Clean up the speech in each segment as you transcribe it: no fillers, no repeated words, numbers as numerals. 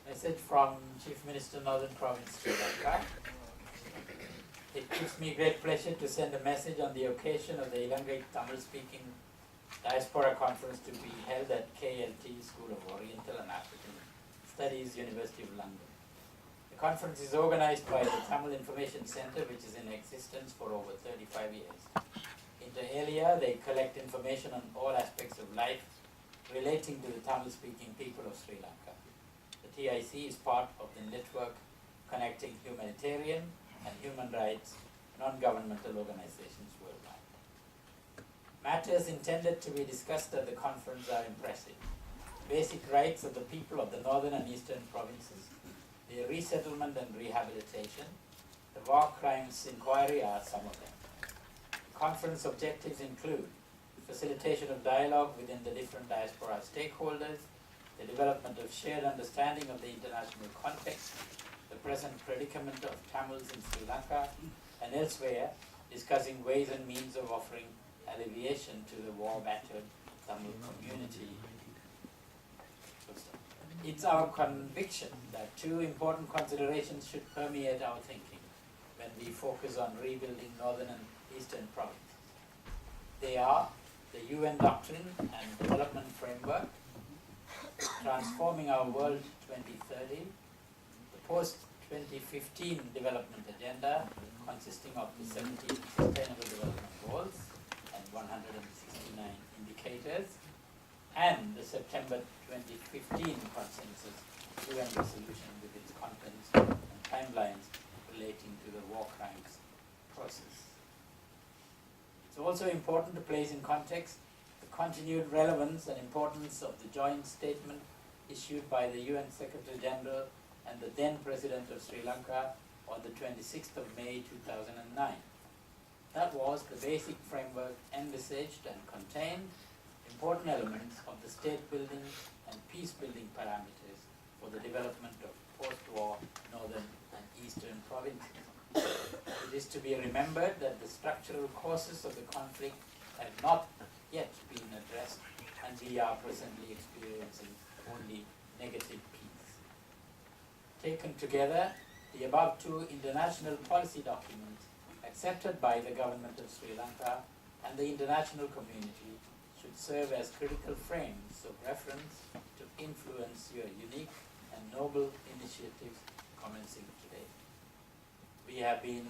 Message from Chief Minister, Northern Province, Sri Lanka. It gives me great pleasure to send a message on the occasion of the Ilangai Tamil-speaking Diaspora Conference to be held at KLT School of Oriental and African Studies, University of London. The conference is organized by the Tamil Information Center, which is in existence for over 35 years. Inter alia, they collect information on all aspects of life relating to the Tamil-speaking people of Sri Lanka. The TIC is part of the network connecting humanitarian and human rights non-governmental organizations worldwide. Matters intended to be discussed at the conference are impressive. Basic rights of the people of the northern and eastern provinces, their resettlement and rehabilitation, the war crimes inquiry are some of them. The conference objectives include facilitation of dialogue within the different diaspora stakeholders, the development of shared understanding of the international context, the present predicament of Tamils in Sri Lanka and elsewhere, discussing ways and means of offering alleviation to the war-battered Tamil community. It's our conviction that two important considerations should permeate our thinking when we focus on rebuilding northern and eastern provinces. They are the UN Doctrine and Development Framework, Transforming Our World 2030, the Post-2015 Development Agenda, consisting of the 17 Sustainable Development Goals and 169 indicators, and the September 2015 Consensus UN Resolution with its contents and timelines relating to the war crimes process. It's also important to place in context the continued relevance and importance of the joint statement issued by the UN Secretary General and the then President of Sri Lanka on the 26th of May 2009. That was the basic framework envisaged and contained important elements of the state-building and peace-building parameters for the development of post-war northern and eastern provinces. It is to be remembered that the structural causes of the conflict have not yet been addressed, and we are presently experiencing only negative peace. Taken together, the above two international policy documents accepted by the government of Sri Lanka and the international community should serve as critical frames of reference to influence your unique and noble initiatives commencing today. We have been,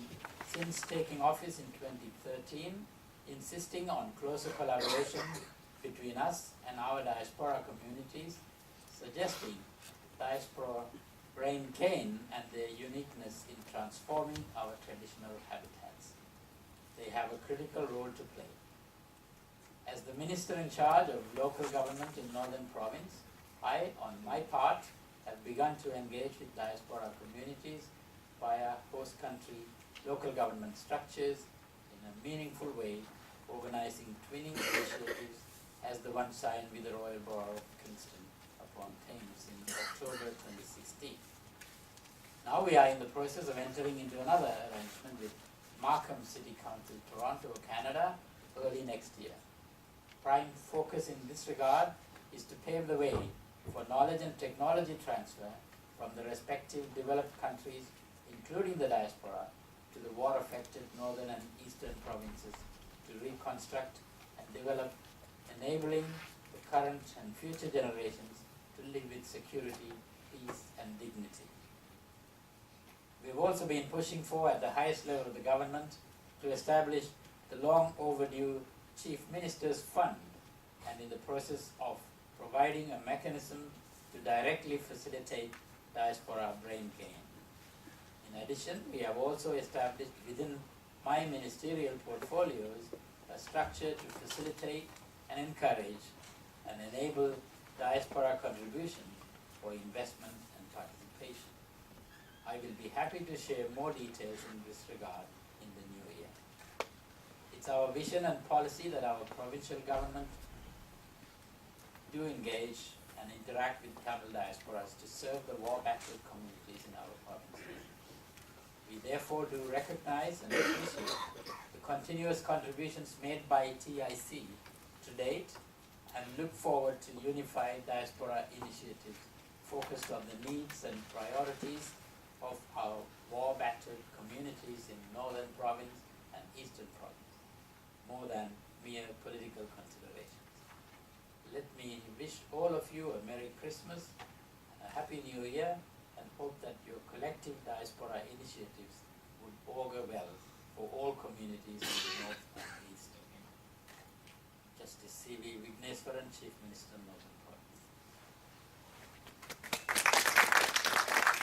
since taking office in 2013, insisting on closer collaboration between us and our diaspora communities, suggesting diaspora brain gain and their uniqueness in transforming our traditional habitats. They have a critical role to play. As the Minister in charge of local government in Northern Province, I, on my part, have begun to engage with diaspora communities via host country local government structures in a meaningful way, organizing twinning initiatives as the one signed with the Royal Borough of Kingston upon Thames in October 2016. Now we are in the process of entering into another arrangement with Markham City Council, Toronto, Canada, early next year. Prime focus in this regard is to pave the way for knowledge and technology transfer from the respective developed countries, including the diaspora, to the war-affected northern and eastern provinces to reconstruct and develop, enabling the current and future generations to live with security, peace and dignity. We've also been pushing for at the highest level of the government to establish the long overdue Chief Minister's Fund, and in the process of providing a mechanism to directly facilitate diaspora brain gain. In addition, we have also established within my ministerial portfolios a structure to facilitate and encourage and enable diaspora contribution for investment and participation. I will be happy to share more details in this regard in the new year. It's our vision and policy that our provincial government do engage and interact with Tamil diasporas to serve the war-battered communities in our provinces. We therefore do recognize and appreciate the continuous contributions made by TIC to date and look forward to unified diaspora initiatives focused based on the needs and priorities of our war-battered communities in Northern Province and Eastern Province, more than mere political considerations. Let me wish all of you a Merry Christmas, a Happy New Year, and hope that your collective diaspora initiatives would augur well for all communities in the North and East. Justice C.V. Vigneswaran, Chief Minister, Northern